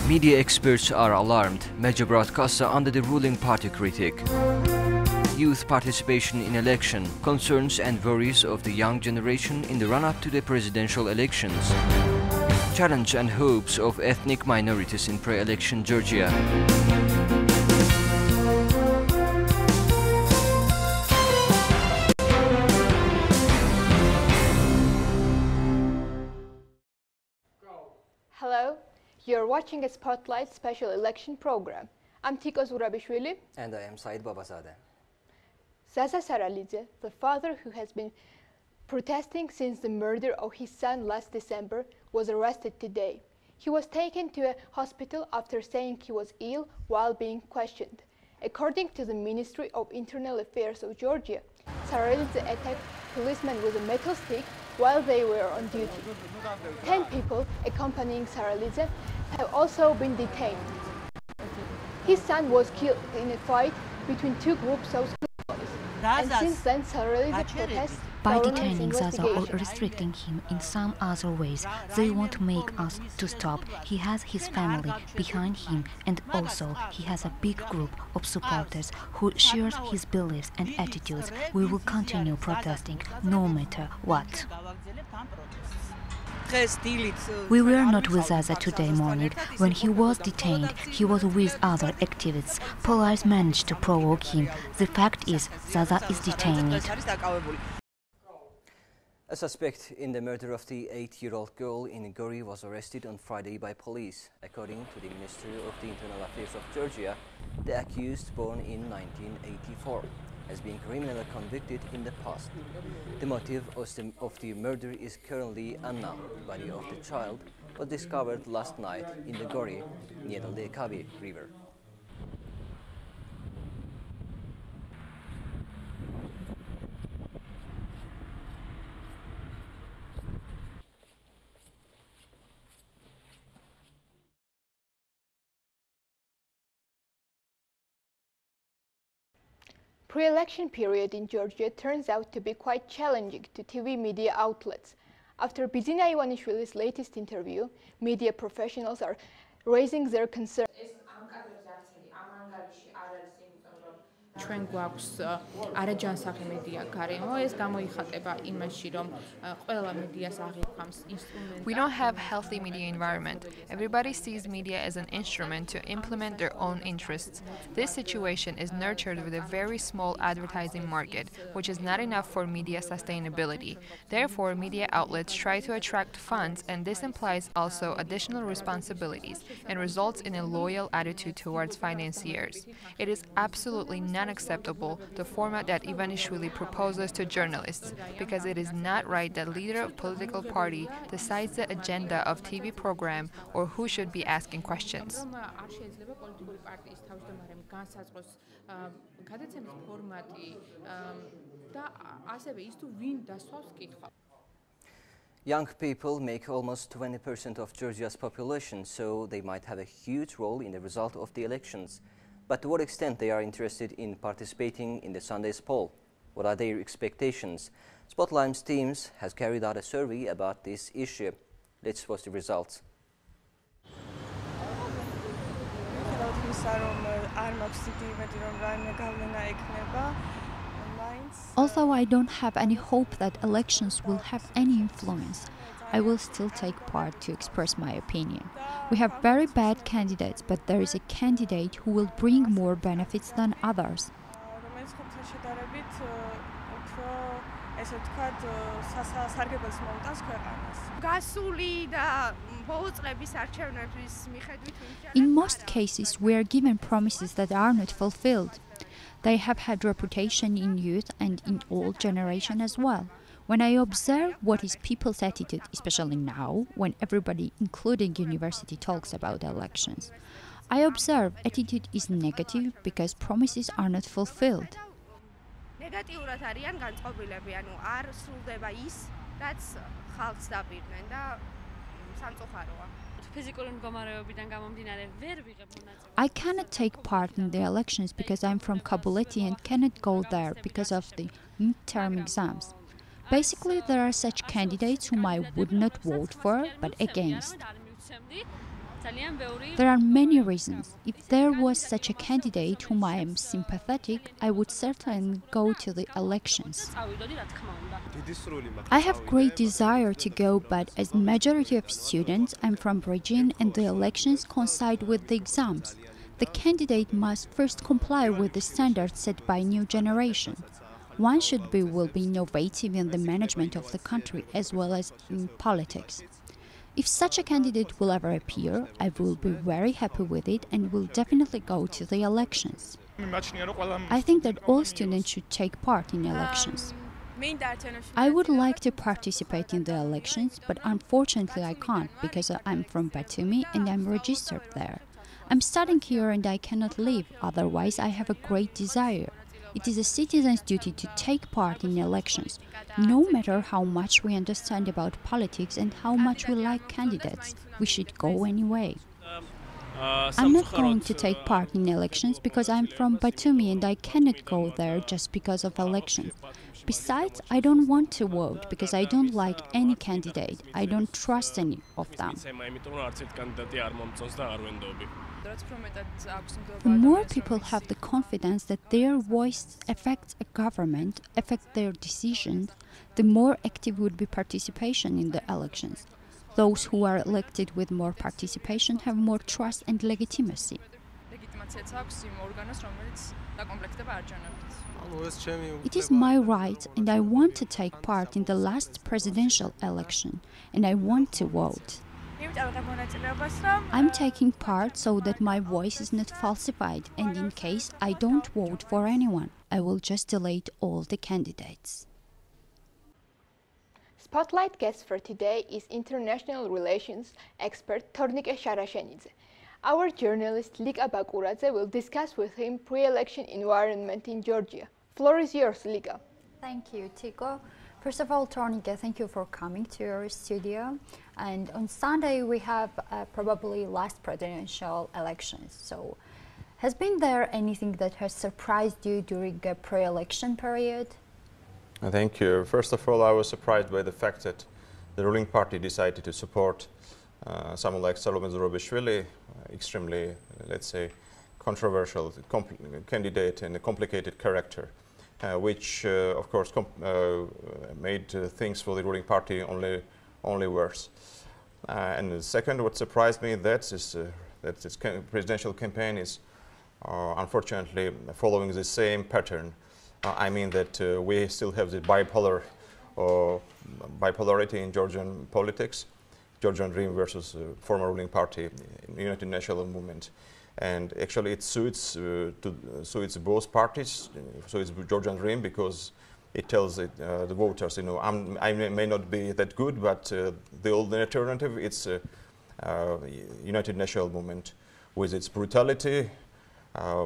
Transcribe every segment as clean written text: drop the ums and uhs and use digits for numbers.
Media experts are alarmed. Major broadcasts are under the ruling party critic. Youth participation in election, concerns and worries of the young generation in the run-up to the presidential elections. Challenge and hopes of ethnic minorities in pre-election Georgia. Hello, you're watching a Spotlight special election program. I'm Tiko Zurabishvili. And I am Said Babazadeh. Zaza Saralidze, the father who has been protesting since the murder of his son last December, was arrested today. He was taken to a hospital after saying he was ill while being questioned. According to the Ministry of Internal Affairs of Georgia, Saralidze attacked policemen with a metal stick while they were on duty. 10 people accompanying Saralidze have also been detained. His son was killed in a fight between two groups of schoolboys, and since then Saralidze protests by detaining Zaza or restricting him in some other ways, they want to make us to stop. He has his family behind him, and also he has a big group of supporters who shares his beliefs and attitudes. We will continue protesting no matter what. We were not with Zaza today morning. When he was detained, he was with other activists. Police managed to provoke him. The fact is, Zaza is detained. A suspect in the murder of the 8-year-old girl in Gori was arrested on Friday by police. According to the Ministry of the Internal Affairs of Georgia, the accused, born in 1984, has been criminally convicted in the past. The motive of the murder is currently unknown. The body of the child was discovered last night in the Gori near the Lekabi River. Pre-election period in Georgia turns out to be quite challenging to TV media outlets. After Bizina Ivanishvili's latest interview, media professionals are raising their concerns. ჩვენ გვაქვს არაჯანსაღი მედია გარემო, ეს გამოიხატება იმაში, რომ ყველა მედიას აღიქვამს ინსტრუმენტი. We don't have healthy media environment. Everybody sees media as an instrument to implement their own interests. This situation is nurtured with a very small advertising market, which is not enough for media sustainability. Therefore, media outlets try to attract funds, and this implies also additional responsibilities and results in a loyal attitude towards financiers. It is absolutely unacceptable the format that Ivanishvili proposes to journalists, because it is not right that leader of political party decides the agenda of TV program or who should be asking questions. Young people make almost 20% of Georgia's population, so they might have a huge role in the result of the elections. But to what extent they are interested in participating in the Sunday's poll? What are their expectations? Spotlight's teams has carried out a survey about this issue. Let's watch the results. Although I don't have any hope that elections will have any influence, I will still take part to express my opinion. We have very bad candidates, but there is a candidate who will bring more benefits than others. In most cases, we are given promises that are not fulfilled. They have had reputation in youth and in old generation as well. When I observe what is people's attitude, especially now, when everybody, including university, talks about elections, I observe attitude is negative because promises are not fulfilled. I cannot take part in the elections because I'm from Kabuleti and cannot go there because of the midterm exams. Basically, there are such candidates whom I would not vote for, but against. There are many reasons. If there was such a candidate whom I am sympathetic, I would certainly go to the elections. I have great desire to go, but as majority of students, I'm from region and the elections coincide with the exams. The candidate must first comply with the standards set by new generation. One will be innovative in the management of the country as well as in politics. If such a candidate will ever appear, I will be very happy with it and will definitely go to the elections. I think that all students should take part in elections. I would like to participate in the elections, but unfortunately I can't because I'm from Batumi and I'm registered there. I'm studying here and I cannot leave, otherwise I have a great desire. It is a citizen's duty to take part in elections, no matter how much we understand about politics and how much we like candidates. We should go anyway. I'm not going to take part in elections because I'm from Batumi and I cannot go there just because of elections. Besides, I don't want to vote because I don't like any candidate. I don't trust any of them. The more people have the confidence that their voice affects a government, affects their decisions, the more active would be participation in the elections. Those who are elected with more participation have more trust and legitimacy. It is my right and I want to take part in the last presidential election and I want to vote. I'm taking part so that my voice is not falsified and in case I don't vote for anyone, I will just delete all the candidates. Spotlight guest for today is international relations expert Tornike Sharashenidze. Our journalist Liga Bakuradze will discuss with him pre-election environment in Georgia. Floor is yours, Liga. Thank you, Tiko. First of all, Tornike, thank you for coming to our studio. And on Sunday, we have probably last presidential elections. So, has been there anything that has surprised you during the pre-election period? Thank you. First of all, I was surprised by the fact that the ruling party decided to support someone like Salome Zurabishvili, extremely, let's say, controversial candidate and a complicated character, which, of course, made things for the ruling party only worse. And the second, what surprised me that this presidential campaign is unfortunately following the same pattern. I mean that we still have the bipolarity in Georgian politics, Georgian Dream versus former ruling party, United National Movement. And actually it suits both parties, so it's Georgian Dream because it tells the voters, you know, I may not be that good, but the alternative, it's United National Movement with its brutality,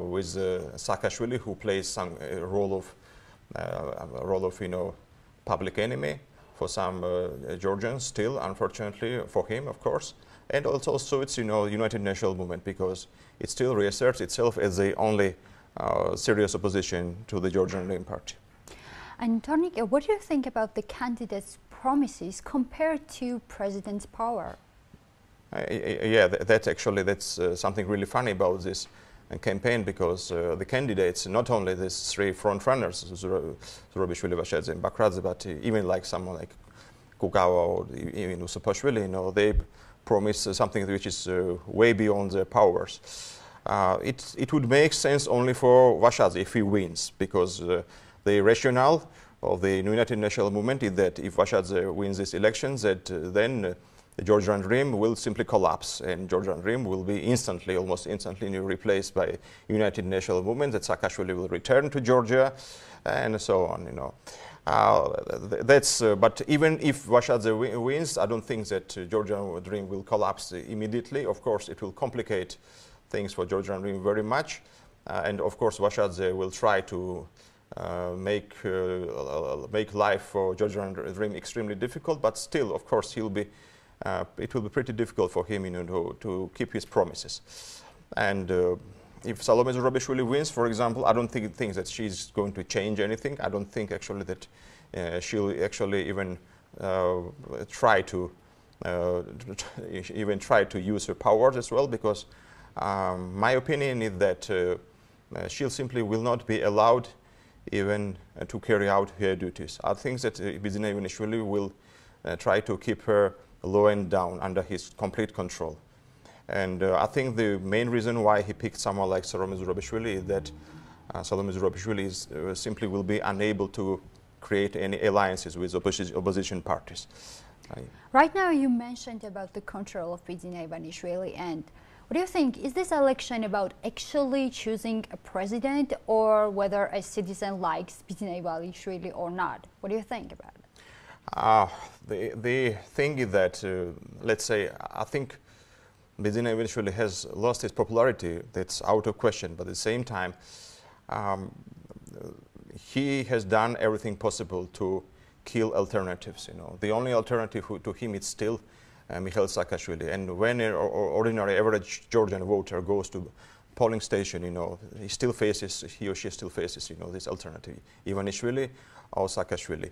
with Saakashvili, who plays a role of, you know, public enemy for some Georgians still, unfortunately for him, of course, and also it's, you know, United National Movement because it still reasserts itself as the only serious opposition to the Georgian Dream Party. And Tornike, what do you think about the candidates' promises compared to president's power? Yeah, that's something really funny about this campaign because the candidates, not only these three front runners, Zurabishvili, Vashadze, and Bakradze, but even like someone like Kugawa or even Usupashvili, you know, they promise something which is way beyond their powers. It would make sense only for Vashadze if he wins, because the rationale of the United National Movement is that if Vashadze wins these elections, that then the Georgian Dream will simply collapse, and Georgian Dream will be almost instantly replaced by United National Movement, that Saakashvili will return to Georgia, and so on, you know. But even if Vashadze wins, I don't think that Georgian Dream will collapse immediately. Of course, it will complicate things for Georgian Dream very much, and of course Vashadze will try to make life for Georgian Dream extremely difficult, but still, of course, it will be pretty difficult for him, you know, to keep his promises. And if Salome Zurabishvili wins, for example, I don't think that she's going to change anything. I don't think actually that she'll actually even try to even try to use her powers as well, because my opinion is that she simply will not be allowed even to carry out her duties. I think that Bidzina Ivanishvili will try to keep her low and down under his complete control. And I think the main reason why he picked someone like Salome Zurabishvili is that Salome Zurabishvili simply will be unable to create any alliances with opposition parties. Right now you mentioned about the control of Bidzina Ivanishvili, and what do you think? Is this election about actually choosing a president, or whether a citizen likes Bidzina Ivanishvili or not? What do you think about it? The thing is that, let's say, I think Bidzina Ivanishvili has lost its popularity. That's out of question. But at the same time, he has done everything possible to kill alternatives. You know, the only alternative to him is still Mikhail Saakashvili. And when an ordinary average Georgian voter goes to polling station, you know, he or she still faces, you know, this alternative, Ivanishvili or Saakashvili.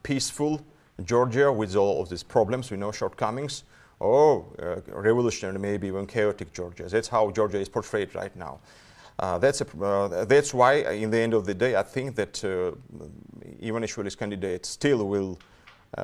Peaceful Georgia with all of these problems, you know, shortcomings, or revolutionary, maybe even chaotic Georgia. That's how Georgia is portrayed right now. That's why, in the end of the day, I think that Ivanishvili's candidate still will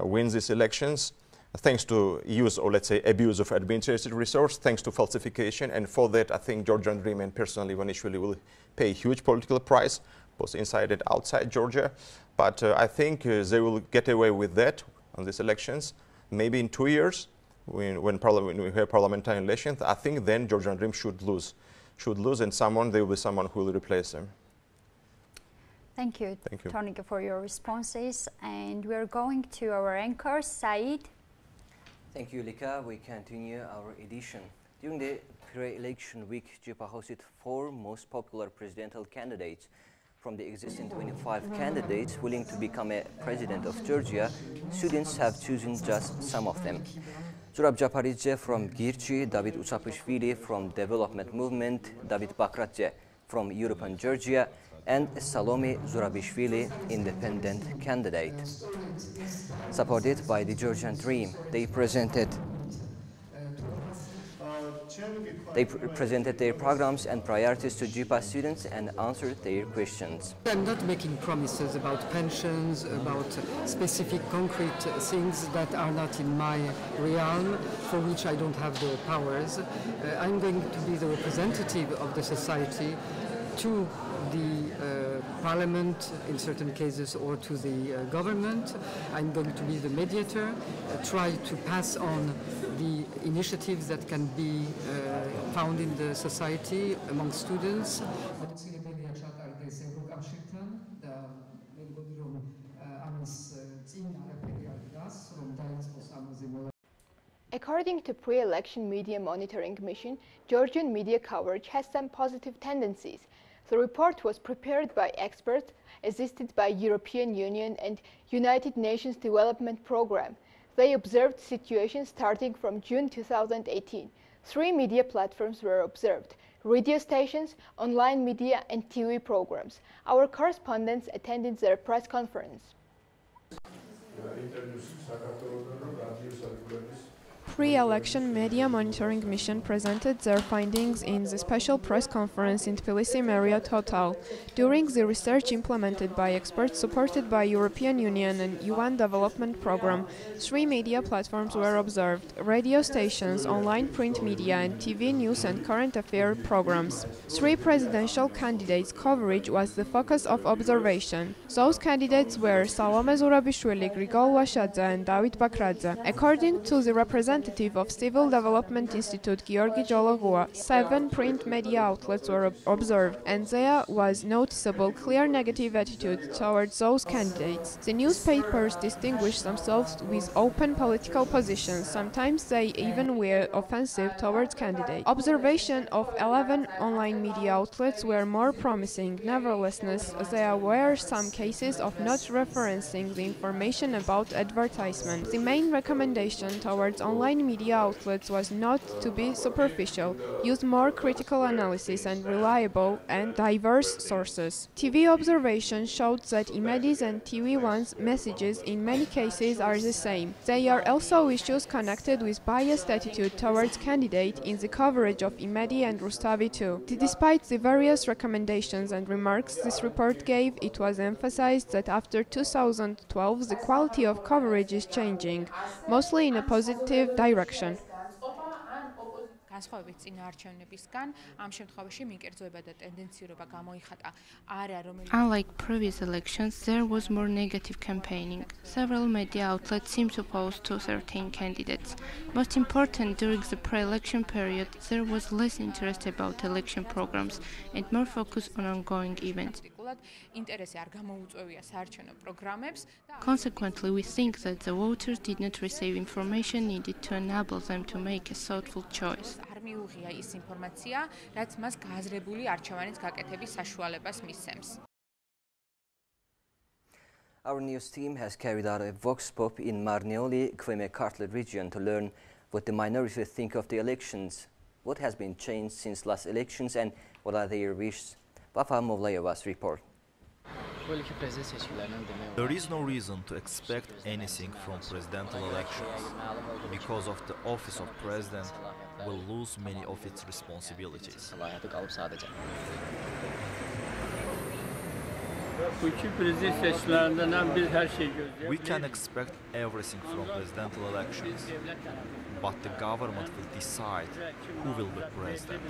win these elections, thanks to use, or let's say abuse of administrative resource, thanks to falsification. And for that, I think Georgian Dream and personally Ivanishvili will pay a huge political price, both inside and outside Georgia. But I think they will get away with that on these elections. Maybe in 2 years, when we have parliamentary elections, I think then Georgian Dream should lose, and there will be someone who will replace them. Thank you, Tonika, for your responses. And we're going to our anchor, Said. Thank you, Lika. We continue our edition. During the pre-election week, Gipa hosted 4 most popular presidential candidates. From the existing 25 candidates willing to become a president of Georgia, students have chosen just some of them. Zurab Japaridze from Girchi, David Utsapishvili from Development Movement, David Bakradze from European Georgia, and Salome Zurabishvili, independent candidate. Supported by the Georgian Dream, they presented their programs and priorities to Gipa students and answered their questions. I'm not making promises about pensions, about specific concrete things that are not in my realm, for which I don't have the powers. I'm going to be the representative of the society to the parliament in certain cases, or to the government. I'm going to be the mediator, try to pass on the initiatives that can be found in the society among students. According to pre-election media monitoring mission, Georgian media coverage has some positive tendencies. The report was prepared by experts assisted by European Union and United Nations Development Programme. They observed situations starting from June 2018. 3 media platforms were observed: radio stations, online media and TV programs. Our correspondents attended their press conference. Pre-election media monitoring mission presented their findings in the special press conference in Tbilisi Marriott Hotel. During the research implemented by experts supported by European Union and UN Development Programme, 3 media platforms were observed: radio stations, online print media and TV news and current affair programs. 3 presidential candidates' coverage was the focus of observation. Those candidates were Salome Zurabishvili, Grigol Washadze and David Bakradze. According to the representative of Civil Development Institute Georgi Jologua, 7 print media outlets were observed, and there was noticeable clear negative attitude towards those candidates. The newspapers distinguished themselves with open political positions. Sometimes they even were offensive towards candidates. Observation of 11 online media outlets were more promising. Nevertheless, there were some cases of not referencing the information about advertisement. The main recommendation towards online online media outlets was not to be superficial, use more critical analysis and reliable and diverse sources. TV observations showed that Imedi's and TV1's messages in many cases are the same. They are also issues connected with biased attitude towards candidate in the coverage of Imedi and Rustavi too. Despite the various recommendations and remarks this report gave, it was emphasized that after 2012 the quality of coverage is changing, mostly in a positive direction. განსხვავებით წინაარჩევნებისგან, ამ შემთხვევაში მიკერძოება და ტენდენციურობა გამოიხატა area, რომელიც Unlike previous elections, there was more negative campaigning. Several media outlets seemed to oppose to certain candidates. Most important, during the pre-election period, there was less interest about election programs and more focus on ongoing events. ინტერესი არ გამოუწვევია საარჩევნო პროგრამებს. Consequently, we think that the voters did not receive information needed to enable them to make a thoughtful choice. არ მიუღია ის ინფორმაცია, რაც მას გააზრებული არჩევანის გაკეთების საშუალებას მისცემს. Our news team has carried out a vox pop in Marneoli, Kveme-Kartli region to learn what the minority think of the elections, what has been changed since last elections and what are their wishes. Vafa Movlayeva's report. There is no reason to expect anything from presidential elections, because of the office of president will lose many of its responsibilities. We can expect everything from presidential elections, but the government will decide who will be president.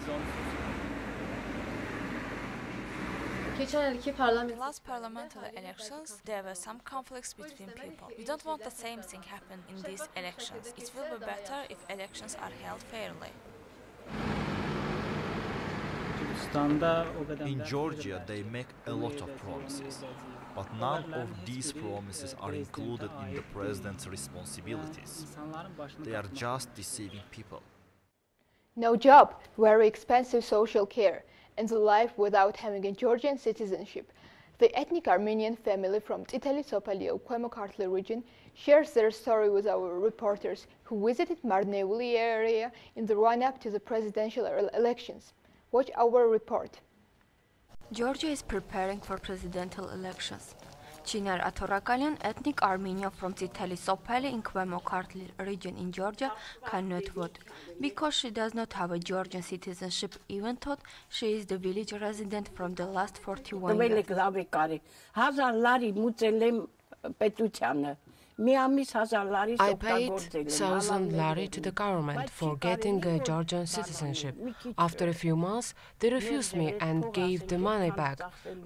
In last parliamentary elections, there were some conflicts between people. We don't want the same thing happen in these elections. It will be better if elections are held fairly. In Georgia, they make a lot of promises, but none of these promises are included in the president's responsibilities. They are just deceiving people. No job, very expensive social care, and the life without having a Georgian citizenship. The ethnic Armenian family from Tsiteli Sopalio, Kvemo-Kartli region shares their story with our reporters who visited Marneuli area in the run-up to the presidential elections. Watch our report. Georgia is preparing for presidential elections. Chinar Atorakalyan, ethnic Armenian from Tsiteli Sopeli in Kvemo-Kartli region in Georgia, cannot vote because she does not have a Georgian citizenship, even though she is the village resident from the last 41 years. I paid 1,000 lari to the government for getting a Georgian citizenship. After a few months, they refused me and gave the money back,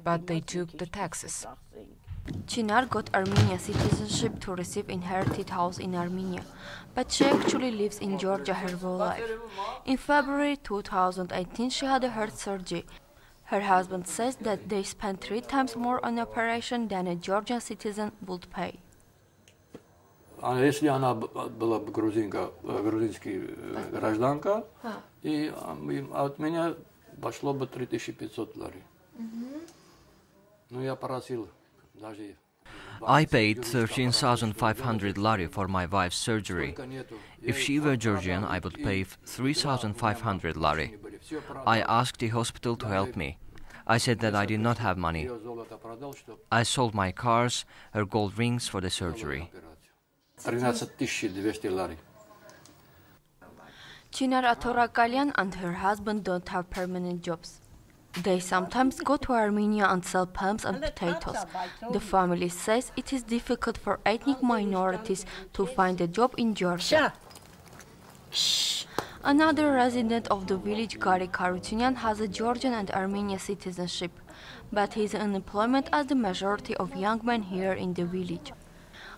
but they took the taxes. Chinar got Armenian citizenship to receive inherited house in Armenia, but she actually lives in Georgia her whole life. In February 2018, she had a heart surgery. Her husband says that they spent 3 times more on operation than a Georgian citizen would pay. Если она была бы грузинская гражданка, и от меня пошло бы 3,500 лари. Ну, я просил даже... I paid 13,500 lari for my wife's surgery. If she were Georgian, I would pay 3,500 lari. I asked the hospital to help me. I said that I did not have money. I sold my cars, her gold rings for the surgery. 13,200 lari. Chinar Atorakalyan and her husband don't have permanent jobs. They sometimes go to Armenia and sell palms and potatoes. The family says it is difficult for ethnic minorities to find a job in Georgia. Another resident of the village, Gari Karutyunyan, has a Georgian and Armenian citizenship, but he is unemployed as the majority of young men here in the village.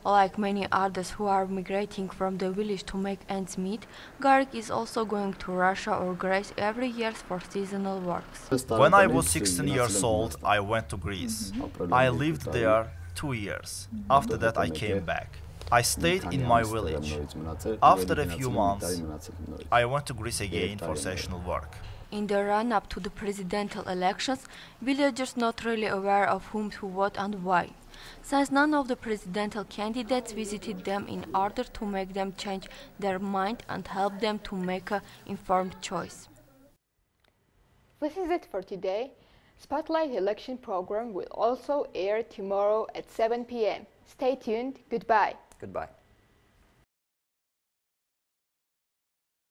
Like many others who are migrating from the village to make ends meet, Garik is also going to Russia or Greece every year for seasonal works. When I was 16 years old, I went to Greece. I lived there 2 years. After that, I came back. I stayed in my village. After a few months, I went to Greece again for seasonal work. In the run-up to the presidential elections, villagers not really aware of whom to vote and why. since none of the presidential candidates visited them in order to make them change their mind and help them to make an informed choice. This is it for today. Spotlight election program will also air tomorrow at 7 p.m. Stay tuned. Goodbye. Goodbye.